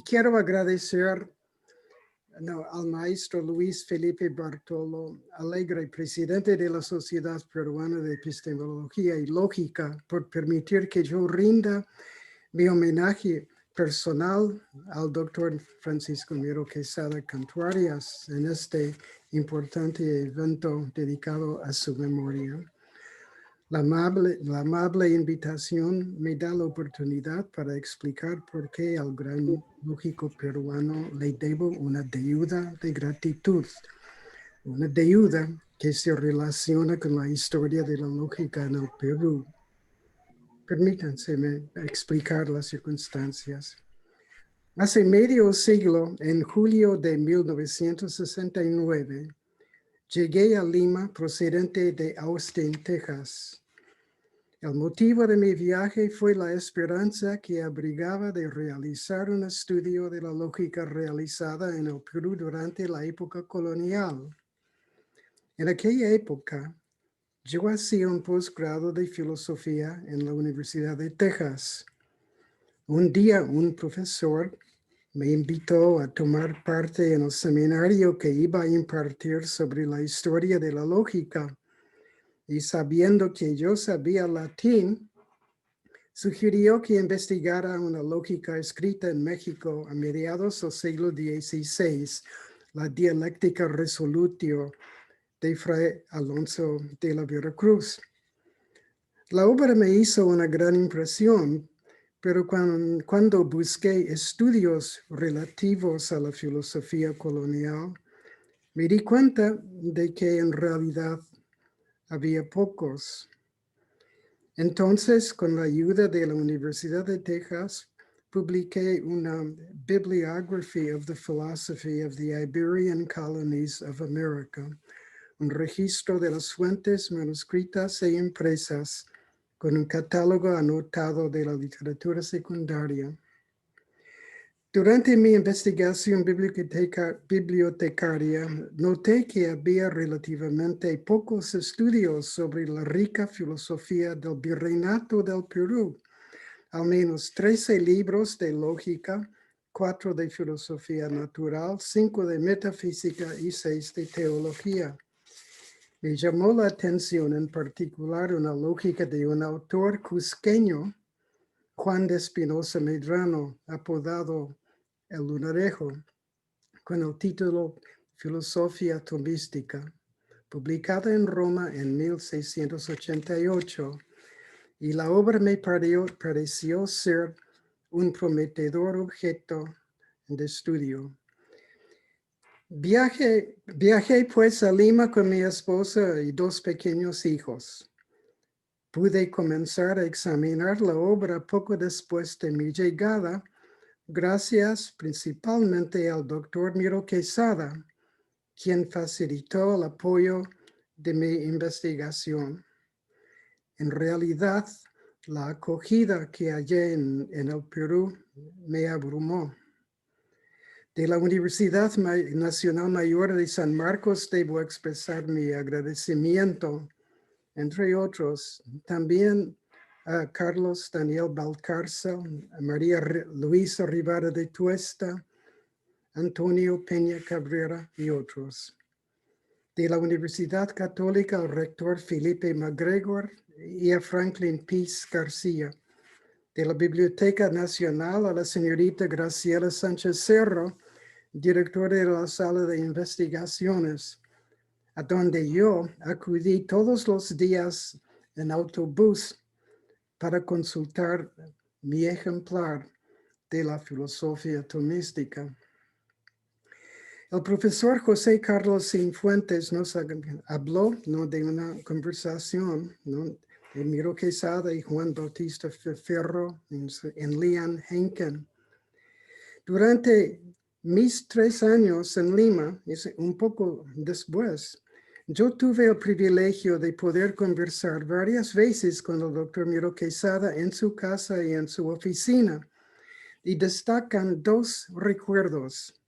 quiero agradecer al maestro Luis Felipe Bartolo Alegre, presidente de la Sociedad Peruana de Epistemología y Lógica, por permitir que yo rinda mi homenaje personal al doctor Francisco Miro Quesada Cantuarias en este importante evento dedicado a su memoria. La amable invitación me da la oportunidad para explicar por qué al gran lógico peruano le debo una deuda de gratitud, una deuda que se relaciona con la historia de la lógica en el Perú. Permítanse explicar las circunstancias. Hace medio siglo, en julio de 1969, llegué a Lima procedente de Austin, Texas. El motivo de mi viaje fue la esperanza que abrigaba de realizar un estudio de la lógica realizada en el Perú durante la época colonial. En aquella época, yo hacía un posgrado de filosofía en la Universidad de Texas. Un día, un profesor me invitó a tomar parte en el seminario que iba a impartir sobre la historia de la lógica. Y sabiendo que yo sabía latín, sugirió que investigara una lógica escrita en México a mediados del siglo XVI, la dialéctica resolutio de Fray Alonso de la Veracruz. La obra me hizo una gran impresión, pero cuando busqué estudios relativos a la filosofía colonial, me di cuenta de que en realidad había pocos. Entonces, con la ayuda de la Universidad de Texas, publiqué una Bibliography of the Philosophy of the Iberian Colonies of America, un registro de las fuentes manuscritas e impresas con un catálogo anotado de la literatura secundaria. Durante mi investigación bibliotecaria, noté que había relativamente pocos estudios sobre la rica filosofía del Virreinato del Perú, al menos 13 libros de lógica, 4 de filosofía natural, 5 de metafísica y 6 de teología. Me llamó la atención en particular una lógica de un autor cusqueño, Juan de Espinosa Medrano, apodado El Lunarejo, con el título Filosofía Tomística, publicada en Roma en 1688, y la obra me pareció ser un prometedor objeto de estudio. Viajé pues a Lima con mi esposa y 2 pequeños hijos. Pude comenzar a examinar la obra poco después de mi llegada, gracias principalmente al doctor Miro Quesada, quien facilitó el apoyo de mi investigación. En realidad, la acogida que hallé en el Perú me abrumó. De la Universidad Nacional Mayor de San Marcos debo expresar mi agradecimiento, entre otros, también a Carlos Daniel Valcárcel, a María Luisa Rivera de Tuesta, Antonio Peña Cabrera y otros. De la Universidad Católica al rector Felipe MacGregor y a Franklin Peace García. De la Biblioteca Nacional a la señorita Graciela Sánchez Cerro, directora de la Sala de Investigaciones, a donde yo acudí todos los días en autobús para consultar mi ejemplar de la filosofía tomística. El profesor José Carlos Cifuentes nos habló de una conversación de Miro Quesada y Juan Bautista Ferro en Leon Henken. Durante mis 3 años en Lima, un poco después, yo tuve el privilegio de poder conversar varias veces con el doctor Miro Quesada en su casa y en su oficina, y destacan 2 recuerdos.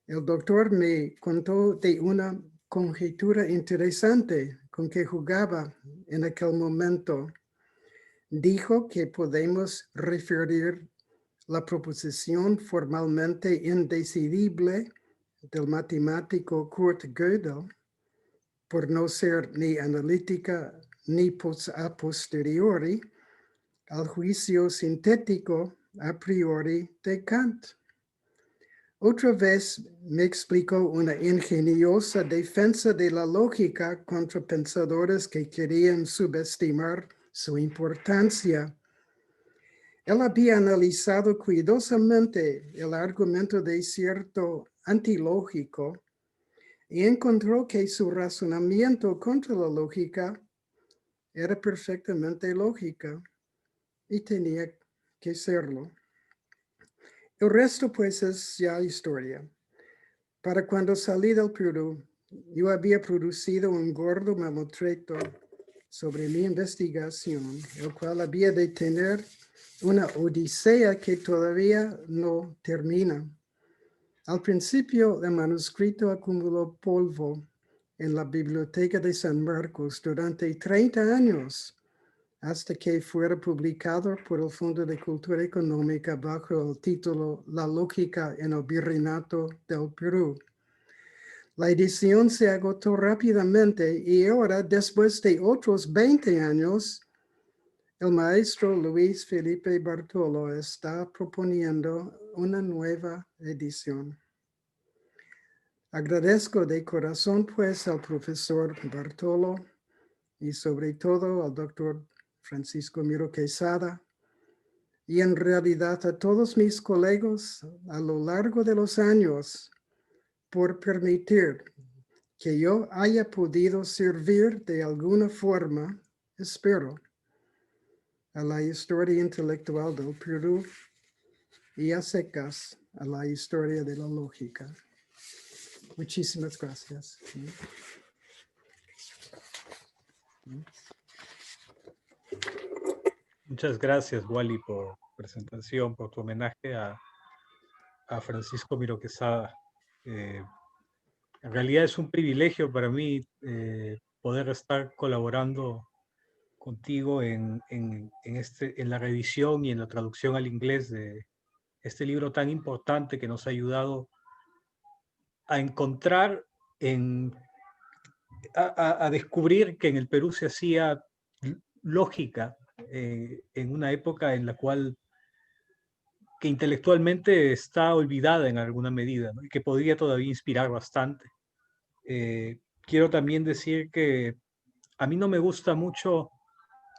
El doctor me contó de una conjetura interesante con que jugaba en aquel momento. Dijo que podemos referir la proposición formalmente indecidible del matemático Kurt Gödel, por no ser ni analítica ni a posteriori, al juicio sintético a priori de Kant. Otra vez me explicó una ingeniosa defensa de la lógica contra pensadores que querían subestimar su importancia. Él había analizado cuidadosamente el argumento de cierto antilógico y encontró que su razonamiento contra la lógica era perfectamente lógica y tenía que serlo. El resto pues es ya historia. Para cuando salí del Perú, yo había producido un gordo mamotreto sobre mi investigación, el cual había de tener una odisea que todavía no termina. Al principio, el manuscrito acumuló polvo en la biblioteca de San Marcos durante 30 años, hasta que fuera publicado por el Fondo de Cultura Económica bajo el título La lógica en el virreinato del Perú. La edición se agotó rápidamente y ahora, después de otros 20 años, el maestro Luis Felipe Bartolo está proponiendo una nueva edición. Agradezco de corazón, pues, al profesor Bartolo y sobre todo al doctor Francisco Miro Quesada y en realidad a todos mis colegas a lo largo de los años por permitir que yo haya podido servir de alguna forma, espero, a la historia intelectual del Perú y a secas a la historia de la lógica. Muchísimas gracias. Muchas gracias, Wally, por presentación, por tu homenaje a Francisco Miro Quesada. En realidad es un privilegio para mí poder estar colaborando contigo en la revisión y en la traducción al inglés de este libro tan importante que nos ha ayudado a encontrar, a descubrir que en el Perú se hacía lógica en una época en la cual que intelectualmente está olvidada en alguna medida, ¿no? Y que podría todavía inspirar bastante. Quiero también decir que a mí no me gusta mucho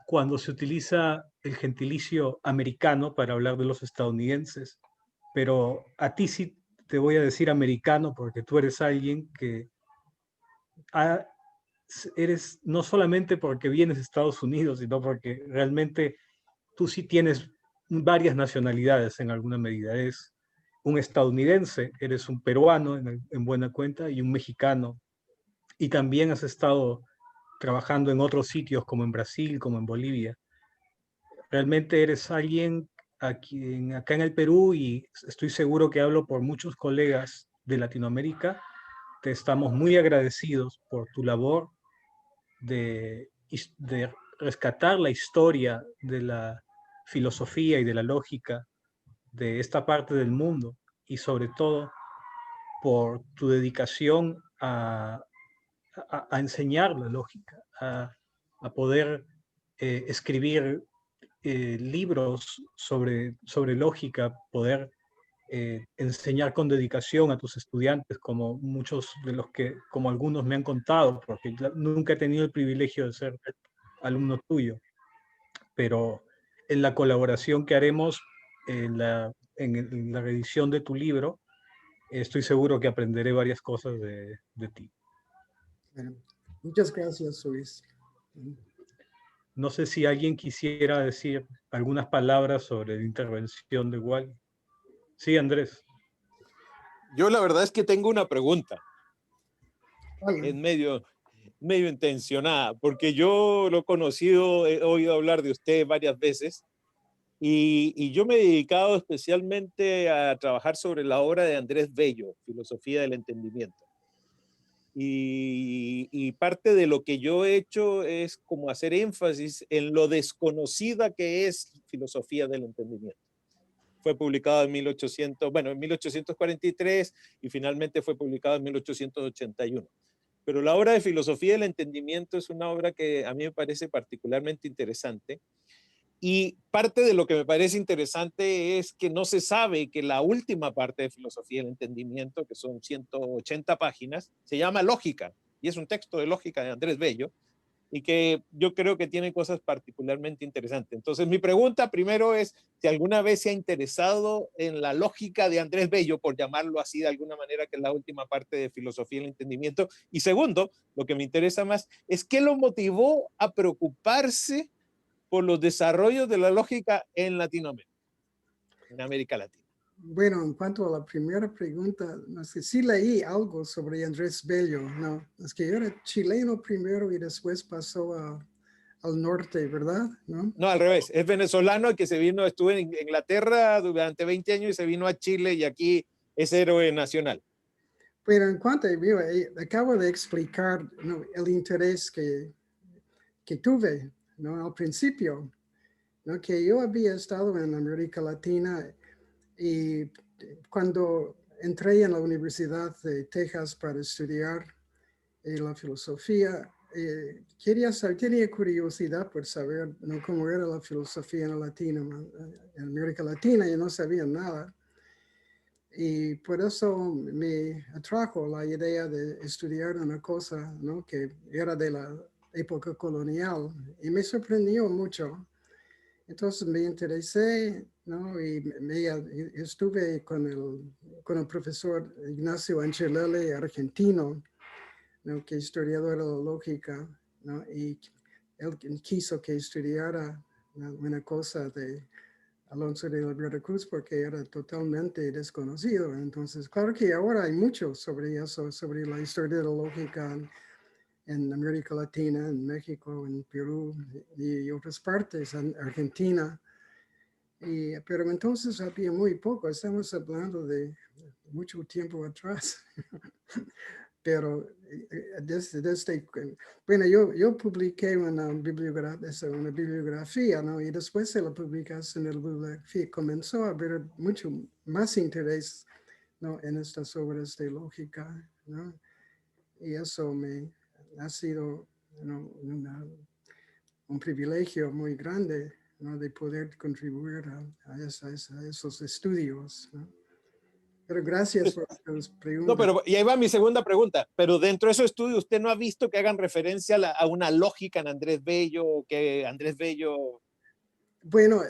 cuando se utiliza el gentilicio americano para hablar de los estadounidenses, pero a ti sí te voy a decir americano porque tú eres alguien que eres no solamente porque vienes de Estados Unidos, sino porque realmente tú sí tienes varias nacionalidades en alguna medida. Eres un estadounidense, eres un peruano en buena cuenta y un mexicano. Y también has estado trabajando en otros sitios como en Brasil, como en Bolivia. Realmente eres alguien acá en el Perú, y estoy seguro que hablo por muchos colegas de Latinoamérica, te estamos muy agradecidos por tu labor de rescatar la historia de la filosofía y de la lógica de esta parte del mundo, y sobre todo por tu dedicación a enseñar la lógica, a poder escribir libros sobre lógica, poder enseñar con dedicación a tus estudiantes, como muchos de los que, como algunos me han contado, porque nunca he tenido el privilegio de ser alumno tuyo, pero en la colaboración que haremos en la reedición de tu libro, estoy seguro que aprenderé varias cosas de ti. Bueno, muchas gracias, Luis. No sé si alguien quisiera decir algunas palabras sobre la intervención de Wally. Sí, Andrés. Yo la verdad es que tengo una pregunta. Vale. Es medio intencionada, porque yo lo he conocido, he oído hablar de usted varias veces, y yo me he dedicado especialmente a trabajar sobre la obra de Andrés Bello, Filosofía del Entendimiento. Y parte de lo que yo he hecho es como hacer énfasis en lo desconocida que es filosofía del entendimiento. fue publicado en 1843 y finalmente fue publicado en 1881. Pero la obra de Filosofía del Entendimiento es una obra que a mí me parece particularmente interesante. Y parte de lo que me parece interesante es que no se sabe que la última parte de Filosofía del Entendimiento, que son 180 páginas, se llama Lógica, y es un texto de lógica de Andrés Bello, y que yo creo que tiene cosas particularmente interesantes. Entonces, mi pregunta primero es si alguna vez se ha interesado en la lógica de Andrés Bello, por llamarlo así de alguna manera, que es la última parte de Filosofía del Entendimiento. Y segundo, lo que me interesa más es qué lo motivó a preocuparse por los desarrollos de la lógica en Latinoamérica, en América Latina. Bueno, en cuanto a la primera pregunta, no sé, sí leí algo sobre Andrés Bello, ¿no? Es que era chileno primero y después pasó al norte, ¿verdad? ¿No? No, al revés, es venezolano que se vino, estuvo en Inglaterra durante 20 años y se vino a Chile y aquí es héroe nacional. Pero en cuanto a acabo de explicar, ¿no?, el interés que tuve, ¿no?, al principio, ¿no?, que yo había estado en América Latina y cuando entré en la Universidad de Texas para estudiar la filosofía, quería saber, tenía curiosidad por saber, ¿no?, cómo era la filosofía en América Latina, y no sabía nada. Y por eso me atrajo la idea de estudiar una cosa, ¿no?, que era de la época colonial, y me sorprendió mucho. Entonces me interesé, ¿no?, y estuve con el profesor Ignacio Angelelli, argentino, ¿no?, que es historiador de la lógica, ¿no?, y él quiso que estudiara, ¿no?, una cosa de Alonso de la Veracruz porque era totalmente desconocido. Entonces, claro que ahora hay mucho sobre eso, sobre la historia de la lógica en América Latina, en México, en Perú y otras partes, en Argentina. Pero entonces había muy poco, estamos hablando de mucho tiempo atrás. Pero bueno, yo publiqué una bibliografía, ¿no?, y después de la publicación de la bibliografía comenzó a haber mucho más interés, ¿no?, en estas obras de lógica, ¿no? Y eso ha sido, ¿no?, un privilegio muy grande, ¿no?, de poder contribuir a esos estudios, ¿no? Pero gracias por tus preguntas. No, pero y ahí va mi segunda pregunta. Pero dentro de esos estudios, ¿usted no ha visto que hagan referencia a una lógica en Andrés Bello, que Andrés Bello... Bueno,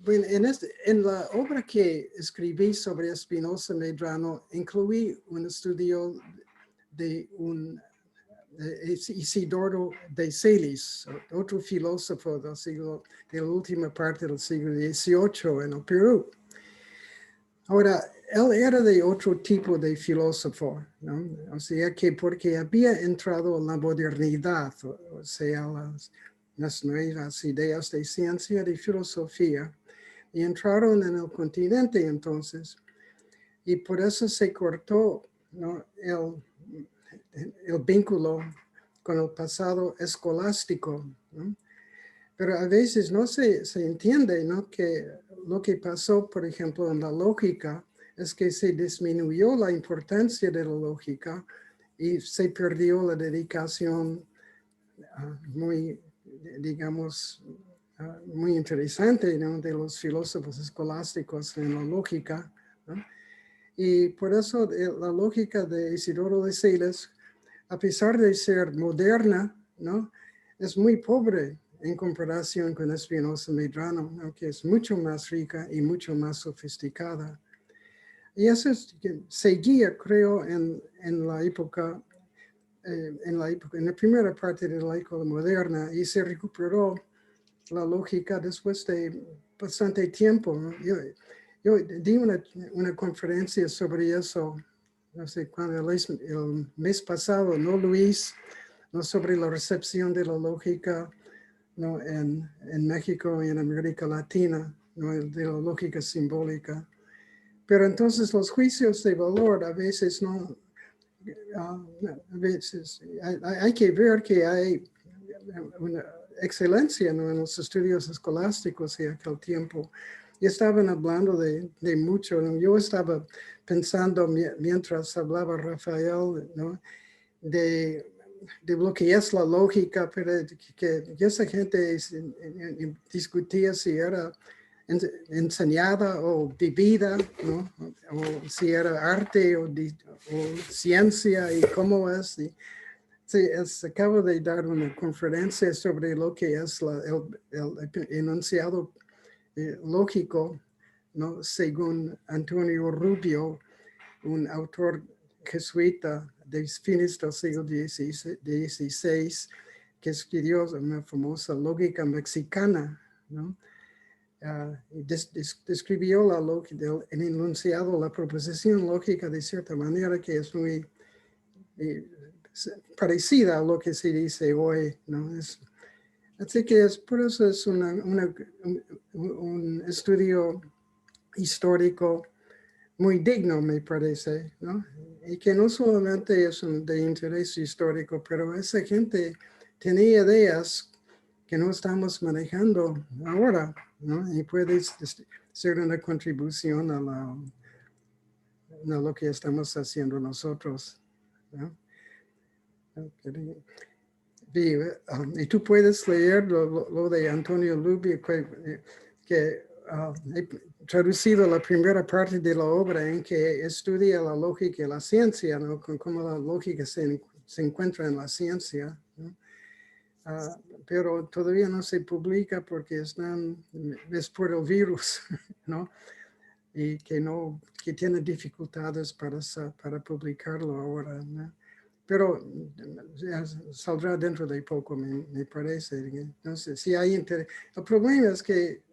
en la obra que escribí sobre Spinoza Medrano, incluí un estudio de Isidoro de Celis, otro filósofo de la última parte del siglo XVIII en el Perú. Ahora, él era de otro tipo de filósofo, ¿no? O sea que porque había entrado en la modernidad, o sea, las nuevas ideas de ciencia y de filosofía, y entraron en el continente entonces, y por eso se cortó, ¿no?, el vínculo con el pasado escolástico, ¿no? Pero a veces no se entiende, ¿no?, que lo que pasó, por ejemplo, en la lógica es que se disminuyó la importancia de la lógica y se perdió la dedicación muy, digamos, muy interesante, ¿no?, de los filósofos escolásticos en la lógica, ¿no? Y por eso la lógica de Isidoro de Celis, a pesar de ser moderna, ¿no?, es muy pobre en comparación con Spinoza Medrano, ¿no?, que es mucho más rica y mucho más sofisticada. Y eso seguía, creo, en la época, en la primera parte de la época moderna, y se recuperó la lógica después de bastante tiempo, ¿no? Yo di una conferencia sobre eso, no sé cuándo, el mes pasado, ¿no, Luis? ¿No? Sobre la recepción de la lógica, ¿no?, en México y en América Latina, ¿no?, de la lógica simbólica. Pero entonces los juicios de valor a veces no, a veces hay que ver que hay una excelencia, ¿no?, en los estudios escolásticos de aquel tiempo. y estaban hablando de mucho. ¿No? Yo estaba pensando mientras hablaba Rafael, ¿no? de lo que es la lógica, pero que esa gente discutía si era enseñada o vivida, ¿no? O si era arte o ciencia y cómo es. Sí, acabo de dar una conferencia sobre lo que es el enunciado lógico, ¿no? Según Antonio Rubio, un autor jesuita de fines del siglo XVI, que escribió una famosa lógica mexicana, ¿no? Describió el enunciado, la proposición lógica de cierta manera que es muy parecida a lo que se dice hoy, ¿no? Así que por eso es un estudio histórico muy digno, me parece, ¿no? Y que no solamente es de interés histórico, pero esa gente tenía ideas que no estamos manejando ahora, ¿no? Y puede ser una contribución a lo que estamos haciendo nosotros, ¿no? Y tú puedes leer lo de Antonio Rubio, que he traducido la primera parte de la obra en que estudia la lógica y la ciencia, ¿no? Cómo la lógica se encuentra en la ciencia, ¿no? Pero todavía no se publica porque es por el virus, ¿no? Y que tiene dificultades para publicarlo ahora, ¿no? Pero saldrá dentro de poco, me parece. Entonces, si hay interés. El problema es que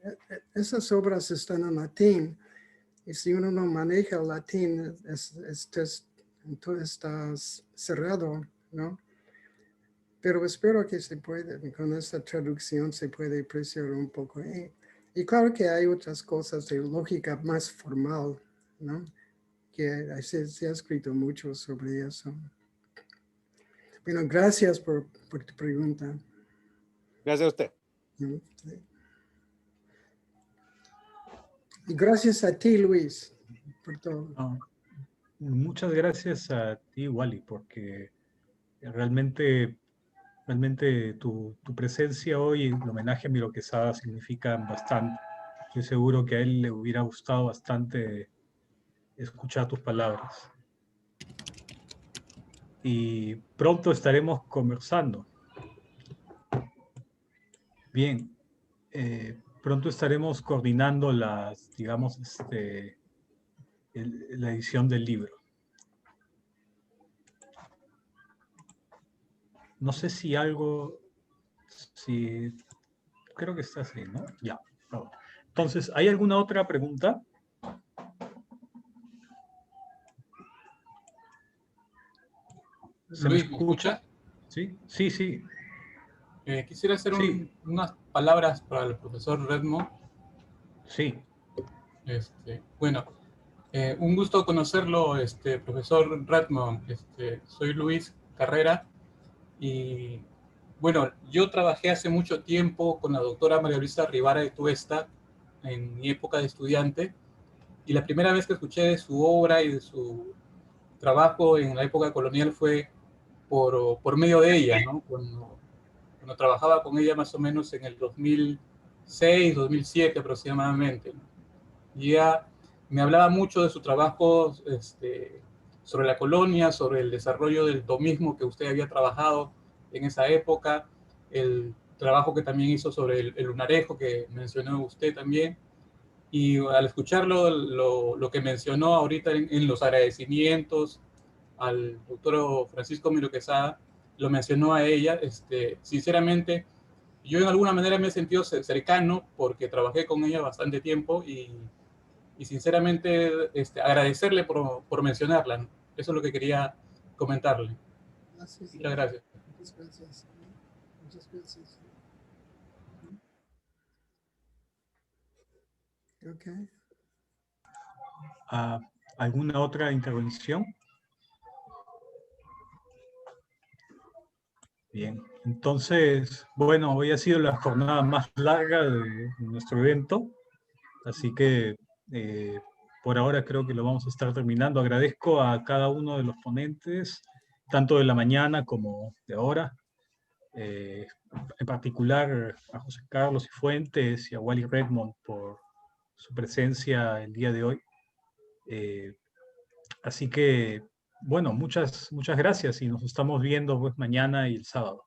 esas obras están en latín, y si uno no maneja el latín, entonces estás cerrado, ¿no? Pero espero que se puede, con esta traducción se puede apreciar un poco. Y claro que hay otras cosas de lógica más formal, ¿no? Que se ha escrito mucho sobre eso. Bueno, gracias por tu pregunta. Gracias a usted. Y gracias a ti, Luis, por todo. Muchas gracias a ti, Wally, porque realmente tu presencia hoy en el homenaje a Miro Quesada significa bastante. Estoy seguro que a él le hubiera gustado bastante escuchar tus palabras. Y pronto estaremos conversando. Bien, pronto estaremos coordinando la edición del libro. No sé si creo que está así, ¿no? Ya. No. Entonces, ¿hay alguna otra pregunta? ¿Se me Luis, ¿me escucha? Sí, sí, sí. Quisiera hacer Sí. unas palabras para el profesor Redmond. Sí. Bueno, un gusto conocerlo, profesor Redmond. Soy Luis Carrera y bueno, yo trabajé hace mucho tiempo con la doctora María Luisa Rivara de Tuesta en mi época de estudiante, y la primera vez que escuché de su obra y de su trabajo en la época colonial fue por medio de ella, ¿no? Cuando trabajaba con ella más o menos en el 2006, 2007 aproximadamente, ¿no? Y ella me hablaba mucho de su trabajo sobre la colonia, sobre el desarrollo del tomismo que usted había trabajado en esa época, el trabajo que también hizo sobre el lunarejo que mencionó usted también. Y al escucharlo, lo que mencionó ahorita en los agradecimientos al doctor Francisco Miro Quesada, lo mencionó a ella, sinceramente, yo en alguna manera me he sentido cercano porque trabajé con ella bastante tiempo y sinceramente agradecerle por mencionarla, ¿no? Eso es lo que quería comentarle. Gracias. Muchas gracias. Muchas gracias. Muchas gracias. Okay. ¿Alguna otra intervención? Bien, entonces, bueno, hoy ha sido la jornada más larga de nuestro evento. Así que por ahora creo que lo vamos a estar terminando. Agradezco a cada uno de los ponentes, tanto de la mañana como de ahora. En particular a José Carlos Cifuentes y a Wally Redmond por su presencia el día de hoy. Así que, bueno, muchas gracias y nos estamos viendo pues mañana y el sábado.